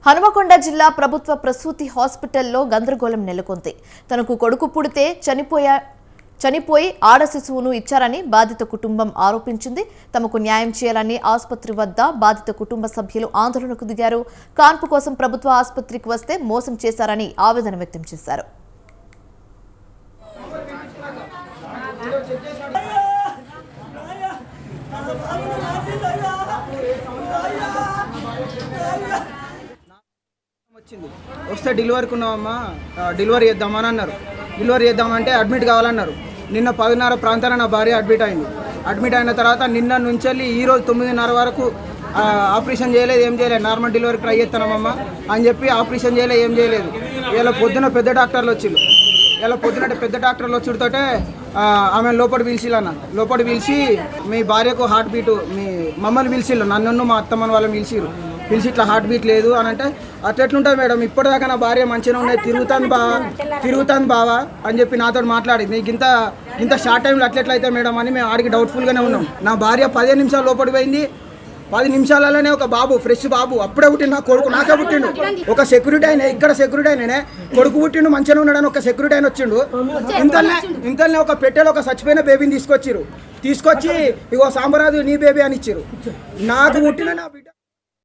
హనుమకొండ జిల్లా ప్రభుత్వ ప్రసూతి హాస్పిటల్లో గందరగోళం నెలకొంది. తనకు కొడుకు పుడితే చనిపోయి ఆడ శిశువును ఇచ్చారని బాధిత కుటుంబం ఆరోపించింది. తమకు న్యాయం చేయాలని ఆసుపత్రి వద్ద బాధిత కుటుంబ సభ్యులు ఆందోళనకు దిగారు. కాన్పు కోసం ప్రభుత్వ ఆసుపత్రికి వస్తే మోసం చేశారని ఆవేదన వ్యక్తం చేశారు. వస్తే డెలివరీకి ఉన్నామమ్మా, డెలివరీ చేద్దామని అన్నారు. డెలివరీ చేద్దామంటే అడ్మిట్ కావాలన్నారు. నిన్న 10:30 ప్రాంతాన నా భార్య అడ్మిట్ అయింది. అడ్మిట్ అయిన తర్వాత నిన్న నుంచి వెళ్ళి ఈరోజు 9:30 వరకు ఆపరేషన్ చేయలేదు, ఏం చేయలేదు. నార్మల్ డెలివరీకి ట్రై చేస్తానమ్మా అని చెప్పి ఆపరేషన్ చేయలేదు, ఏం చేయలేదు. ఇలా పొద్దున పెద్ద డాక్టర్లు వచ్చిళ్ళు. ఇలా పొద్దున పెద్ద డాక్టర్లు వచ్చుడితోటే ఆమె లోపల పిలిచిల్లన్న. లోపల పిలిచి మీ భార్యకు హార్ట్ బీటు, మీ మమ్మల్ని పిలిచిళ్ళు, నన్ను మా అత్తమ్మని వాళ్ళని పిలిచి ఇట్లా హార్ట్ బీట్ లేదు అని అంటే అట్లెట్లుంటుంది మేడం, ఇప్పటిదాకా నా భార్య మంచిగా ఉన్నాయి, తిరుగుతాను బావా అని చెప్పి నాతో మాట్లాడింది. నీకు ఇంత షార్ట్ టైంలో అట్లెట్లయితే మేడం అని మేము ఆడికి డౌట్ఫుల్గానే ఉన్నాం. నా భార్య 15 నిమిషాలు లోపలికి పోయింది. 10 నిమిషాలలోనే ఒక బాబు, ఫ్రెష్ బాబు, అప్పుడే పుట్టిండు. నా కొడుకు నాకే పుట్టిండు. ఒక సెక్యూరిటీ అయినా, ఇక్కడ సెక్యూరిటీ అయినానే కొడుకు పుట్టిండు, మంచిగా ఉన్నాడని ఒక సెక్యూరిటీ అయిన వచ్చిండు. ఇంతలోనే ఒక పెట్టెలో ఒక చచ్చిపోయిన బేబీని తీసుకొచ్చి ఇగో సాంబరాజు నీ బేబీ అని ఇచ్చారు. నాకు పుట్టిన నా బిడ్డ